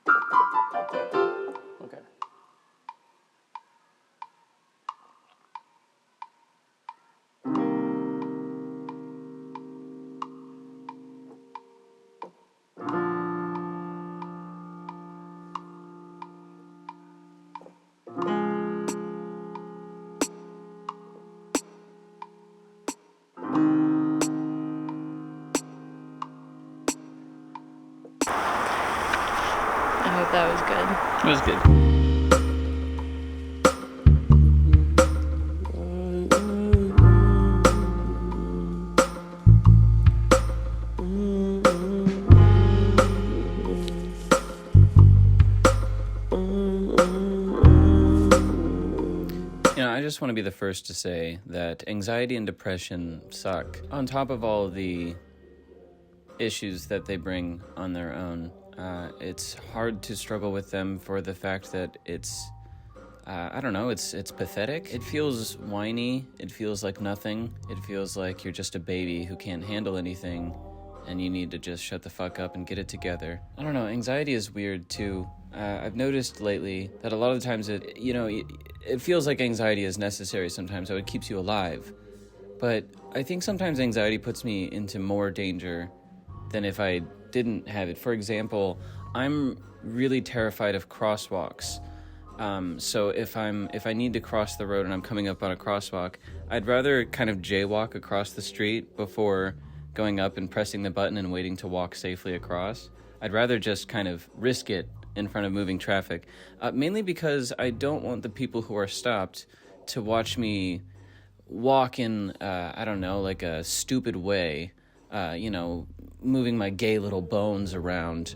Okay. I hope that was good. It was good. I just want to be the first to say that anxiety and depression suck. On top of all the issues that they bring on their own, it's hard to struggle with them for the fact that it's pathetic. It feels whiny. It feels like nothing. It feels like you're just a baby who can't handle anything and you need to just shut the fuck up and get it together. I don't know, anxiety is weird too. I've noticed lately that a lot of the times it feels like anxiety is necessary sometimes, so it keeps you alive. But I think sometimes anxiety puts me into more danger than if I didn't have it. For example, I'm really terrified of crosswalks. So if I need to cross the road and I'm coming up on a crosswalk, I'd rather kind of jaywalk across the street before going up and pressing the button and waiting to walk safely across. I'd rather just kind of risk it in front of moving traffic, mainly because I don't want the people who are stopped to watch me walk in, like a stupid way, moving my gay little bones around,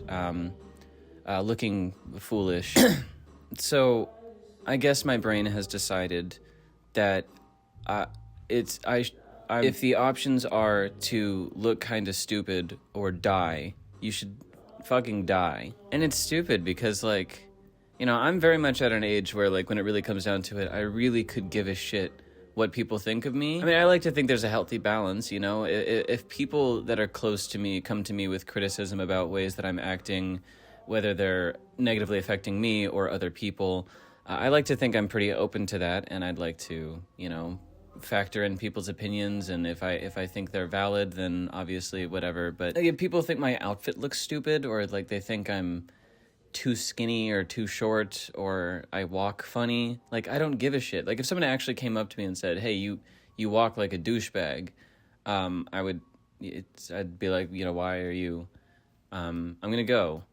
looking foolish. So I guess my brain has decided that if the options are to look kind of stupid or die, you should fucking die. And it's stupid because, I'm very much at an age where, when it really comes down to it, I really could give a shit what people think of me. I mean, I like to think there's a healthy balance, If people that are close to me come to me with criticism about ways that I'm acting, whether they're negatively affecting me or other people, I like to think I'm pretty open to that, and I'd like to, factor in people's opinions, and if I think they're valid, then obviously whatever. But if people think my outfit looks stupid, or they think I'm too skinny or too short, or I walk funny, I don't give a shit. If someone actually came up to me and said, hey, you walk like a douchebag, I'd be like, why are you, I'm gonna go.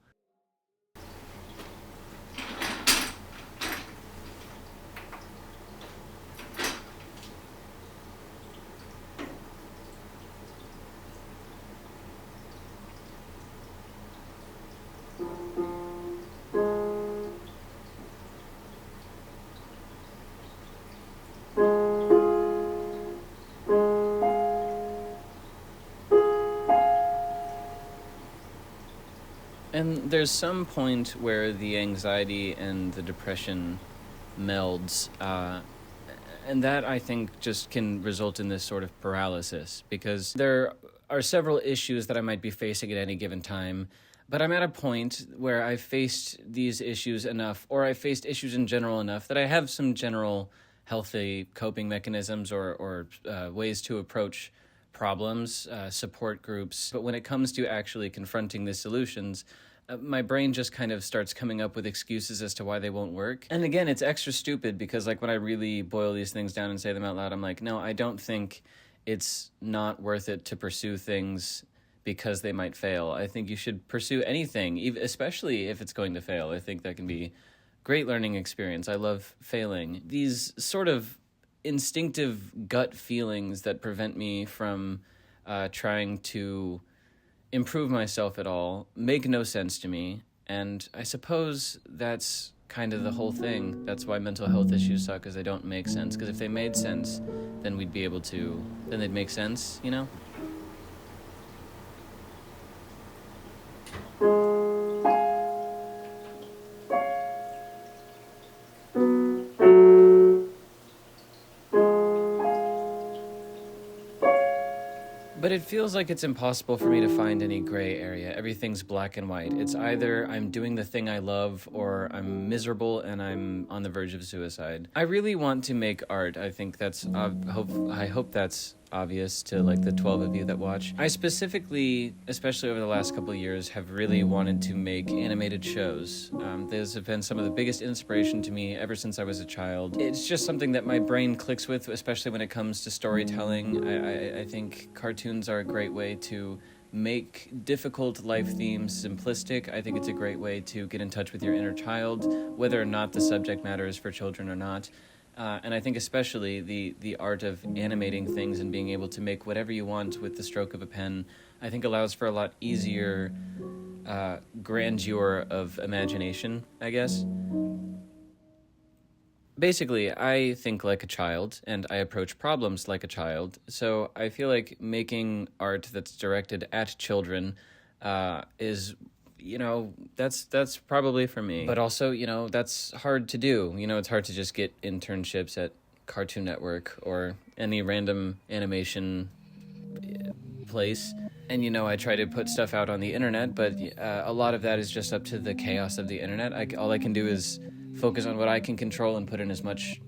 And there's some point where the anxiety and the depression melds, and that, I think, just can result in this sort of paralysis, because there are several issues that I might be facing at any given time, but I'm at a point where I've faced these issues enough, or I've faced issues in general enough, that I have some general healthy coping mechanisms or ways to approach problems, support groups. But when it comes to actually confronting the solutions, my brain just kind of starts coming up with excuses as to why they won't work. And again, it's extra stupid because when I really boil these things down and say them out loud, I'm like, no, I don't think it's not worth it to pursue things because they might fail. I think you should pursue anything, especially if it's going to fail. I think that can be great learning experience. I love failing. These sort of instinctive gut feelings that prevent me from trying to improve myself at all make no sense to me, and I suppose that's kind of the whole thing. That's why mental health issues suck, because they don't make sense. Because if they made sense, then then they'd make sense, But But it feels like it's impossible for me to find any gray area. Everything's black and white. It's either I'm doing the thing I love or I'm miserable and I'm on the verge of suicide. I really want to make art. I think that's I hope that's obvious to like the 12 of you that watch. I specifically, especially over the last couple of years, have really wanted to make animated shows. Those have been some of the biggest inspiration to me ever since I was a child. It's just something that my brain clicks with, especially when it comes to storytelling. I think cartoons are a great way to make difficult life themes simplistic. I think it's a great way to get in touch with your inner child, whether or not the subject matter is for children or not. And I think especially the art of animating things and being able to make whatever you want with the stroke of a pen, I think allows for a lot easier grandeur of imagination, I guess. Basically, I think like a child, and I approach problems like a child, so I feel like making art that's directed at children is... that's probably for me. But also, that's hard to do. It's hard to just get internships at Cartoon Network or any random animation place. And, I try to put stuff out on the internet, but a lot of that is just up to the chaos of the internet. All I can do is focus on what I can control and put in as much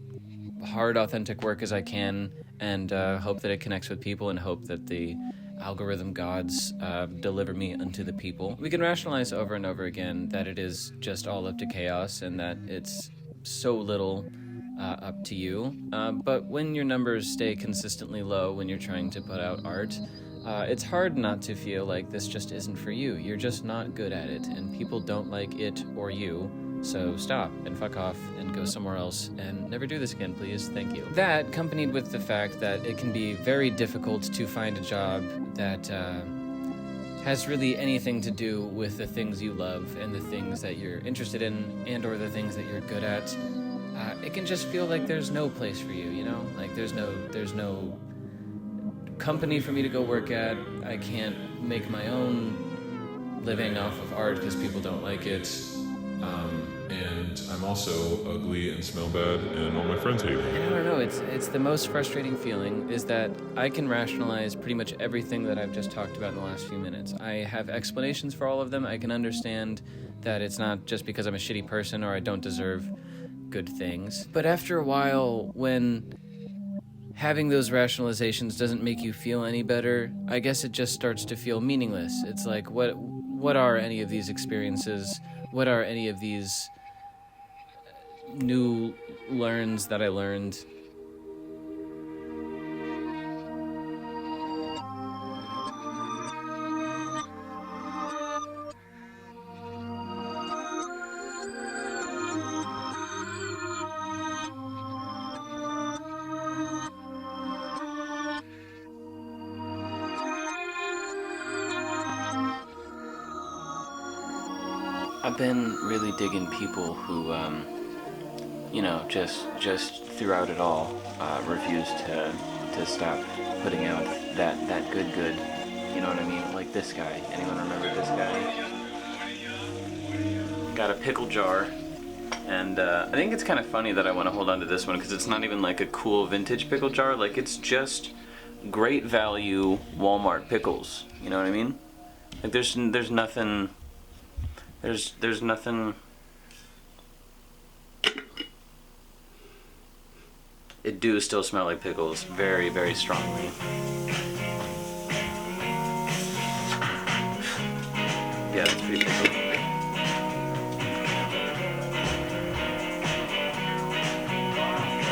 hard, authentic work as I can, and hope that it connects with people and hope that the algorithm gods deliver me unto the people. We can rationalize over and over again that it is just all up to chaos and that it's so little up to you. But when your numbers stay consistently low when you're trying to put out art, it's hard not to feel like this just isn't for you. You're just not good at it, and people don't like it or you. So stop and fuck off and go somewhere else and never do this again, please. Thank you. That, accompanied with the fact that it can be very difficult to find a job that has really anything to do with the things you love and the things that you're interested in and or the things that you're good at, it can just feel like there's no place for you, Like there's no company for me to go work at. I can't make my own living off of art because people don't like it. And I'm also ugly and smell bad, and all my friends hate me. I don't know, it's the most frustrating feeling is that I can rationalize pretty much everything that I've just talked about in the last few minutes. I have explanations for all of them. I can understand that it's not just because I'm a shitty person or I don't deserve good things. But after a while, when having those rationalizations doesn't make you feel any better, I guess it just starts to feel meaningless. It's like, what are any of these experiences? What are any of these new learns that I learned? I've been really digging people who, just throughout it all, refuse to stop putting out that good. You know what I mean? Like this guy. Anyone remember this guy? Got a pickle jar, and I think it's kind of funny that I want to hold on to this one because it's not even like a cool vintage pickle jar. Like it's just great value Walmart pickles. You know what I mean? Like there's nothing. There's nothing. It do still smell like pickles very, very strongly. Yeah, that's pretty pickles.